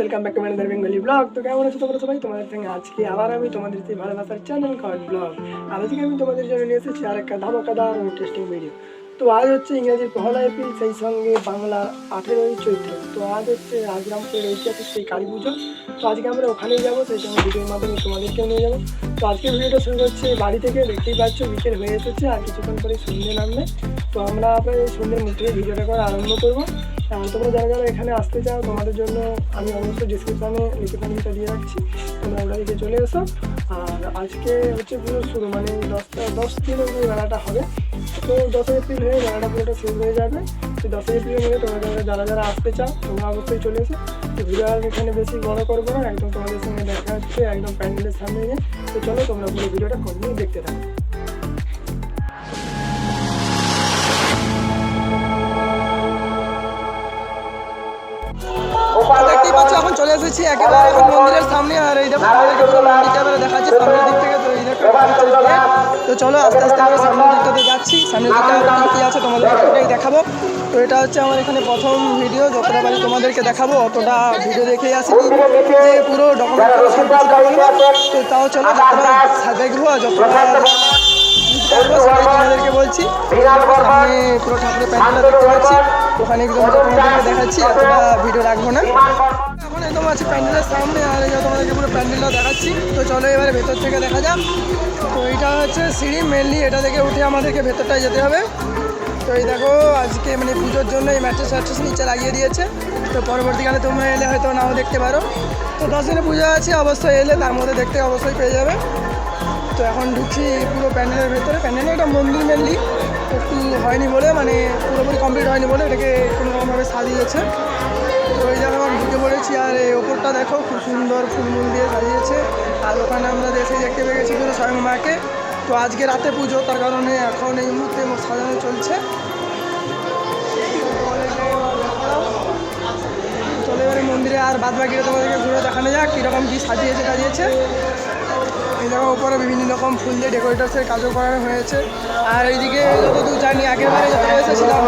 Welcome back to my other Bengali blog. তো কেমন আছো তোমরা সবাই? তোমাদের সঙ্গে আজকে আবার আমি তোমাদের সেই ভালোবাসার চ্যানেল কট ব্লগ। আজকে আমি তোমাদের জন্য নিয়ে এসেছি আর একটা ধামাকাদার ইন্টারেস্টিং ভিডিও। তো আজ হচ্ছে ইংরেজির 1 এপ্রিল, সেই সঙ্গে বাংলা 18ই চৈত্র। তো আজ হচ্ছে রাজরামপুরের ঐতিহাসিক সেই কালী পুজো। তো আজকে আমরা ওখানেই যাবো, সেই সঙ্গে ভিডিওর মাধ্যমে তোমাদেরকেও নিয়ে যাবো। তো আজকে ভিডিওটা শুরু করছে বাড়ি থেকে। দেখতেই পাচ্ছ বিকেল হয়ে এসেছে আর কিছুক্ষণ পরে সন্ধ্যে নামবে। তো আমরা এই সন্ধ্যের মধ্যে ভিডিওটা করে আরম্ভ করবো। তোমরা যারা যারা এখানে আসতে চাও তোমাদের জন্য আমি অবশ্যই ডিসক্রিপশানে লিঙ্কটা দিয়ে রাখছি, তোমরা ওটা দিকে চলে এসো। আর আজকে হচ্ছে পুরো শুরু, মানে 10 দিন অবধি মেলাটা হবে। তো 10 এপ্রিল হয়ে মেলাটা পুরোটা শেষ হয়ে যাবে। তো 10 এপ্রিলের মধ্যে তোমরা যারা যারা আসতে চাও তোমরা অবশ্যই চলে এসো। তো ভিডিও আর এখানে বেশি বড় করবো না, একদম তোমাদের সঙ্গে দেখা হচ্ছে একদম প্যান্ডেলের সামনে গিয়ে। তো চলো তোমরা পুরো ভিডিওটা কন্টিনিউ দেখতে থাকো। দেখতেই পাচ্ছ এখন চলে এসেছি একেবারে এখন মন্দিরের সামনে। আর এই দেখো মন্দিরটা এবারে দেখাচ্ছি সামনের দিক থেকে। তো এই দেখো তো চলো আস্তে আস্তে আমরা সামনের দিকটাতে যাচ্ছি। সামনের দিকটা কী আছে তোমাদের ওটাই দেখাবো। তো এটা হচ্ছে আমার এখানে প্রথম ভিডিও, যতটা পারি তোমাদেরকে দেখাবো। অতটা ভিডিও দেখেই আসিনি যে পুরো ডকুমেন্ট তো তাও চলো যতটা দেখবো যতটা তোমাদেরকে বলছি। সামনে পুরো ঠাকুরের প্যান্ডেলটা দেখতে পাচ্ছি, ওখানে একদম তোমাদেরকে দেখাচ্ছি, এতটা ভিডিও রাখবো না। এখন একদম আছে প্যান্ডেলের সামনে আর তোমাদেরকে পুরো প্যান্ডেলটা দেখাচ্ছি। তো চলো এবারে ভেতর থেকে দেখা যাক। তো এইটা হচ্ছে সিঁড়ি মেনলি, এটা থেকে উঠে আমাদেরকে ভেতরটায় যেতে হবে। তো এই দেখো আজকে মানে পুজোর জন্য এই ম্যাট্রেস নিচে লাগিয়ে দিয়েছে। তো পরবর্তীকালে তোমরা এলে হয়তো নাও দেখতে পারো। তো 10 দিনে পুজো আছে, অবশ্যই এলে তার মধ্যে দেখতে অবশ্যই পেয়ে যাবে। তো এখন ঢুকছি পুরো প্যান্ডেলের ভেতরে। প্যান্ডেলে এটা মন্দির মেনলি একটু হয়নি বলে, মানে পুরোপুরি কমপ্লিট হয়নি বলে এটাকে কোনোরকমভাবে সাজিয়েছে। তো এই জায়গায় আমরা ঢুকে পড়েছি আর এই ওপরটা দেখো খুব সুন্দর ফুলমুল দিয়ে সাজিয়েছে। আর ওখানে আমরা দেখতে পেয়ে গেছি পুরো স্বয়ং মাকে। তো আজকে রাতে পুজো, তার কারণে এখন এই মুহূর্তে সাজানো চলছে। চলে এবারে মন্দিরে আর বাদ বাকিটা তোমাদেরকে ঘুরে দেখানো যাক কীরকম কী সাজিয়েছে। এই জায়গা উপরে বিভিন্ন রকম ফুল দিয়ে ডেকোরেটার্সের কাজও করানো হয়েছে। আর এইদিকে যতদূর জানি আগেরবারে যত এসেছিলাম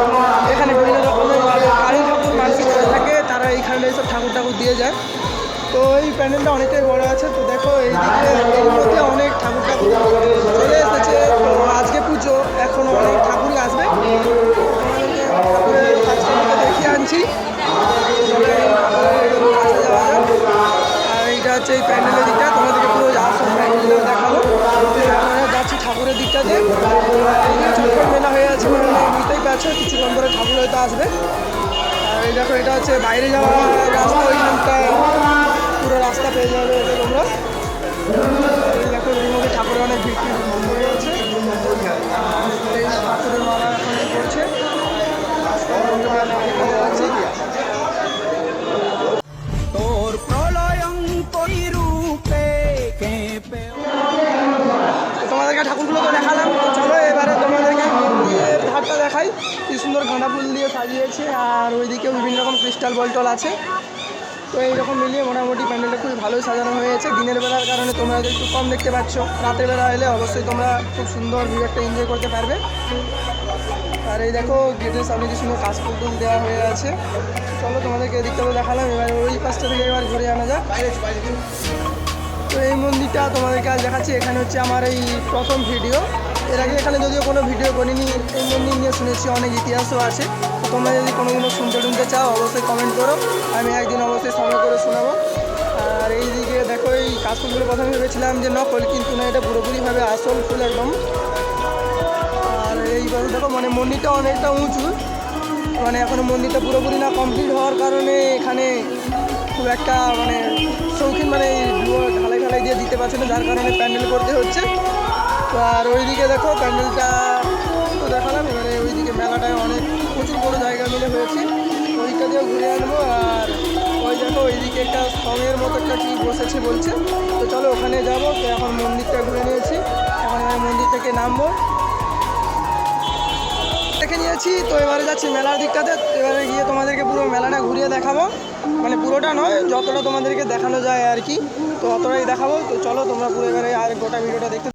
এখানে বিভিন্ন রকমের কালী ঠাকুর মানসিক করে থাকে, তারা এইখানে এইসব ঠাকুর দিয়ে যায়। তো এই প্যান্ডেলটা অনেকটাই বড় আছে। তো দেখো এইদিকে এর মধ্যে অনেক ঠাকুর চলে এসেছে। তো আজকে পুজো, এখনও অনেক ঠাকুরই আসবে। ঠাকুরের কাজটা দেখিয়ে আনছি। আর এইটা হচ্ছে এই প্যান্ডেলের দিকটা, তোমাদেরকে পুরো আসল প্যান্ডেলটা দেখাবো। আমরা যাচ্ছি ঠাকুরের দিকটাতে। চটপট মেলা হয়ে আছে, মানে বুঝতেই পারছো কিছুক্ষণ পরে ঠাকুর হয়তো আসবে। আর এই দেখো এটা হচ্ছে বাইরে যাওয়ার রাস্তা, ওইখানটা পুরো রাস্তা পেয়ে যাবে এটা তোমরা। এই দেখো এর মধ্যে ঠাকুরের অনেক ভিড় হয়ে আছে। এই ঠাকুরের মালা এখন করছে। তোমাদেরকে ঠাকুরগুলো তো দেখালাম। তো চলো এবারে তোমাদেরকে মন্দিরের ধারটা দেখাই, কি সুন্দর গাঁদা ফুল দিয়ে সাজিয়েছে। আর ওইদিকেও বিভিন্ন রকম ক্রিস্টাল বলটল আছে। তো এইরকম মিলিয়ে মোটামুটি প্যান্ডেলটা খুবই ভালোই সাজানো হয়েছে। দিনের বেলার কারণে তোমরা একটু কম দেখতে পাচ্ছ, রাতের বেলা এলে অবশ্যই তোমরা খুব সুন্দর ভিউ একটা এনজয় করতে পারবে। আর এই দেখো গেটের সামনে কি সুন্দর কাশ ফুল দেওয়া হয়ে আছে। চলো তোমাদেরকে এদিকটা তো দেখালাম, এবার ওই পাশটা থেকে এবার ঘুরে আনা যাক। তো এই মন্দিরটা তোমাদেরকে আজ দেখাচ্ছি। এখানে হচ্ছে আমার এই প্রথম ভিডিও। এর আগে এখানে যদিও কোনো ভিডিও করিনি, এই মন্দির নিয়ে শুনেছি অনেক ইতিহাসও আছে। তো তোমরা যদি কোনোদিনও শুনতে চাও অবশ্যই কমেন্ট করো, আমি একদিন অবশ্যই সময় করে শোনাবো। আর এই দিকে দেখো এই কাশফুলগুলো প্রথমে ভেবেছিলাম যে নকল, কিন্তু না, এটা পুরোপুরিভাবে আসল ফুল একদম। আর এইবার দেখো মানে মন্দিরটা অনেকটা উঁচু, মানে এখনও মন্দিরটা পুরোপুরি না কমপ্লিট হওয়ার কারণে এখানে খুব একটা মানে শৌখিন মানে ঢালাই দিয়ে দিতে পারছে না, যার কারণে প্যান্ডেল করতে হচ্ছে। তো আর ওইদিকে দেখো প্যান্ডেলটা তো দেখালাম। এবারে ওইদিকে মেলাটায় অনেক প্রচুর বড় জায়গা মিলে হয়েছে, ওইটা দিয়েও ঘুরে আনবো। আর ওই দেখো ওইদিকে একটা সঙের মতো একটা কি বসেছে বলছে, তো চলো ওখানে যাবো। তো এখন মন্দিরটা ঘুরে নিয়েছি, এখন এবারে মন্দির থেকে নামবো, দেখে নিয়েছি। তো এবারে যাচ্ছি মেলার দিকটাতে। এবারে গিয়ে তোমাদেরকে পুরো মেলাটা ঘুরিয়ে দেখাবো, মানে পুরোটা নয়, যতটা তোমাদেরকে দেখানো যায় আর কি, তো অতটাই দেখাবো। তো চলো তোমরা পুরো এবারে আর গোটা ভিডিওটা দেখতে।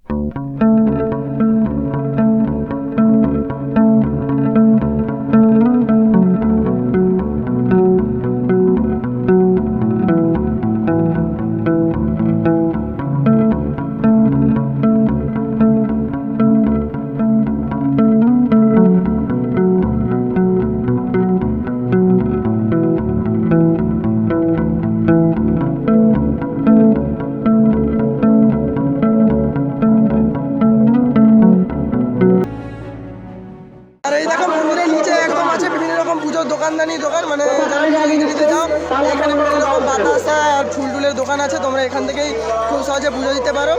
পুজোদানি দোকান, মানে যারা পুজো দিতে নিতে যাও এখানে বিভিন্ন রকম বাতাসা আর ফুল টুলের দোকান আছে, তোমরা এখান থেকেই খুব সহজে পুজো দিতে পারো,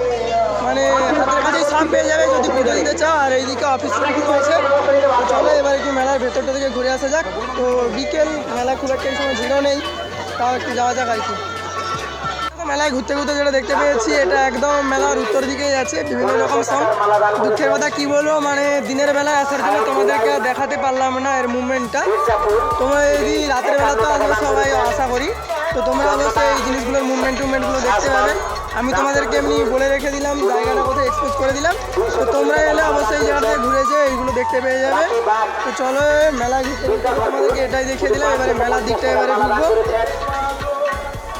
মানে হাতের কাছেই সব পেয়ে যাবে যদি পুজো দিতে চাও। আর এইদিকে অফিস আছে। তো চলো এবার একটু মেলার ভেতরটা থেকে ঘুরে আসা যাক। তো বিকেল, মেলা খুব একটা এই সময় ভিড়ও নেই, তাও একটু যাওয়া যাক আর কি। মেলায় ঘুরতে ঘুরতে যেটা দেখতে পেয়েছি, এটা একদম মেলার উত্তর দিকেই আছে, বিভিন্ন রকম সং। দুঃখের কথা কি বলবো, মানে দিনের বেলায় আসার জন্য তোমাদেরকে দেখাতে পারলাম না এর মুভমেন্টটা। তোমরা যদি রাতের বেলা তো আসবে সবাই আশা করি, তো তোমরা অবশ্যই এই জিনিসগুলোর মুভমেন্টগুলো দেখতে পাবে। আমি তোমাদেরকে এমনি বলে রেখে দিলাম, জায়গাটা কোথায় এক্সপোজ করে দিলাম, তো তোমরা এলে অবশ্যই এই জায়গাটাতে ঘুরেছে এইগুলো দেখতে পেয়ে যাবে। তো চলো মেলায় ঘুরতে ঘুরতে তোমাদেরকে এটাই দেখিয়ে দিলাম, এবারে মেলার দিকটা এবারে ঢুকবো।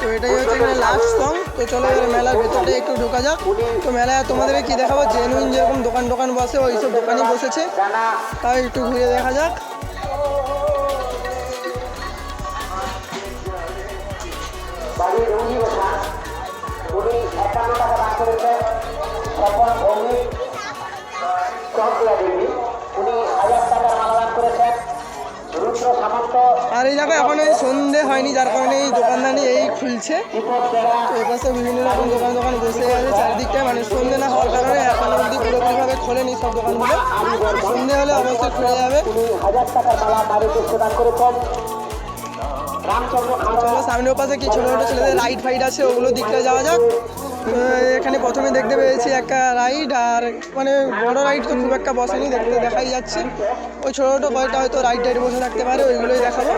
তো এটাই হচ্ছে এখানে লাস্ট সং। তো চলো এবারে মেলার ভেতরটা একটু ঢোকা যাক। তো মেলায় তোমাদেরকে কি দেখাবো, জেনুইন যেরকম দোকান বসে ওই সব দোকানই বসেছে, তাই একটু ঘুরে দেখা যাক। আর এই দেখো এখন এই সন্ধে হয়নি, যার কারণে এই দোকানদানি এই খুলছে। তো এই পাশে বিভিন্ন রকম দোকান বসে আছে চারিদিকটায়, মানে সন্ধে না হওয়ার কারণে এখন অবধি পুরোপুরিভাবে খোলেনি সব দোকানগুলো। সন্ধে হলে অবশ্যই খুলে যাবে। চলো সামনের পাশে কি ছোটো ছোটো ছেলেদের রাইড ফাইড আছে, ওগুলো দিকটা যাওয়া যাক। এখানে প্রথমে দেখতে পেয়েছি একটা রাইড, আর মানে বড় রাইড তো খুব একটা বসেনি, দেখাই যাচ্ছে। ওই ছোটো ছোটো কয়েকটা হয়তো রাইড টাইড বসে থাকতে পারে, ওইগুলোই দেখাবো।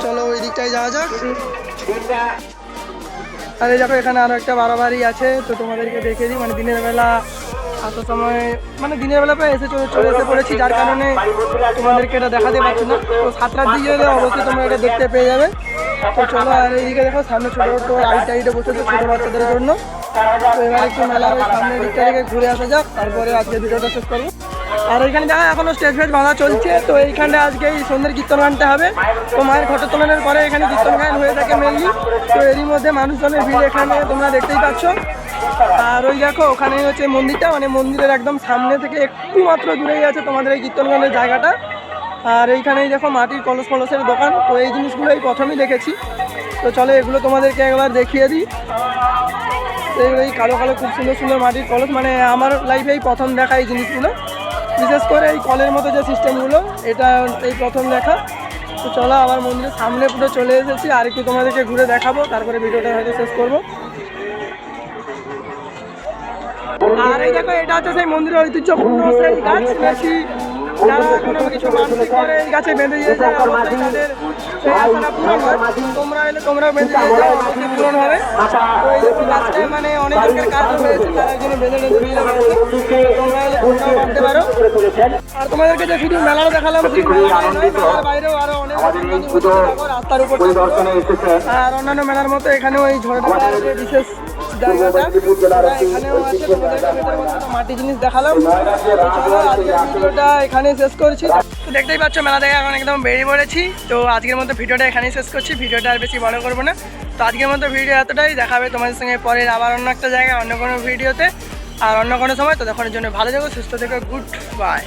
চলো ওই দিকটায় যাওয়া যাক। আর এই দেখো এখানে আরও একটা বাড়াবাড়ি আছে, তো তোমাদেরকে দেখে দিই, মানে দিনের বেলা আসার সময়, মানে দিনের বেলা প্রায় চলে এসে পড়েছি, যার কারণে তোমাদেরকে এটা দেখাতে পারছি না। তো 7টার দিকে এলে অবশ্যই তোমরা এটা দেখতে পেয়ে যাবে। তো চলো আর এইদিকে দেখো সামনে ছোটো ছোটো রাইড টাইডে বসেছে ছোটো বাচ্চাদের জন্য। তো এবার একটু মেলার ওই সামনের দিকটা থেকে ঘুরে আসা যাক, তারপরে আজকে ভিডিওটা শেষ করবো। আর এইখানে দেখা এখনও স্টেজ ফেজ বাঁধা চলছে, তো এইখানটা আজকে এই সন্ধ্যের কীর্তন গানটা হবে। তো মায়ের ঘটোত্তোলনের পরে এখানে কীর্তন গান হয়ে থাকে মেনলি। তো এরই মধ্যে মানুষজনের ভিড় এখানে তোমরা দেখতেই পাচ্ছ। আর ওই দেখো ওখানেই হচ্ছে মন্দিরটা, মানে মন্দিরের একদম সামনে থেকে একটু মাত্র দূরেই আছে তোমাদের এই কীর্তন গানের জায়গাটা। আর এইখানেই দেখো মাটির কলস ফলসের দোকান, তো এই জিনিসগুলো এই প্রথমেই দেখেছি। তো চলো এগুলো তোমাদেরকে একবার দেখিয়ে দিই। এই কালো কালো খুব সুন্দর সুন্দর মাটির কলস, মানে আমার লাইফেই প্রথম দেখা এই জিনিসগুলো, বিশেষ করে এই কলের মতো যে সিস্টেমগুলো, এটা এই প্রথম দেখা। তো চলো আবার মন্দিরের সামনে পুরো চলে এসেছি, আর একটু তোমাদেরকে ঘুরে দেখাবো, তারপরে ভিডিওটা হয়তো শেষ করবো। আর এই দেখো এটা হচ্ছে সেই মন্দিরের ঐতিহ্যপূর্ণ সেই গাছ, নাকি যারা কোনো কিছু মানসিক করে এই গাছে বেঁধে দিয়ে যায়, অবশ্যই তাদের সেই আশাটা পূরণ হয়। তোমরা এলে তোমরাও বেঁধে দিয়ে যাও, অবশ্যই পূরণ হবে। তো এই দেখো গাছটায় মানে অনেক লোকের কাজ হয়েছে, তারা একজনে বেঁধে দিয়ে রয়েছে, তোমরা এলে তোমরাও ভাবতে পারো। আর তোমাদেরকে যে শুধু মেলাও দেখালাম, মেলার বাইরেও আরো অনেক রাস্তার উপর, আর অন্যান্য মেলার মতো এখানেও এই ঝড়টা যে বিশেষ জায়গাটা এখানেও আছে। তোমাদেরকে মাটি জিনিস দেখালাম। চলো আজকের ভিডিওটা এখানেই শেষ করছি। তো দেখতেই পাচ্ছ মেলা থেকে এখন একদম বেরিয়ে পড়েছি। তো আজকের মতো ভিডিওটা এখানেই শেষ করছি, ভিডিওটা আর বেশি বড় করবো না। তো আজকের মতো ভিডিও এতটাই, দেখাবে তোমাদের সঙ্গে পরের আবার অন্য একটা জায়গায় অন্য কোনো ভিডিওতে আর অন্য কোনো সময়। তো তখনের জন্য ভালো থেকো, সুস্থ থেকো, গুড বাই।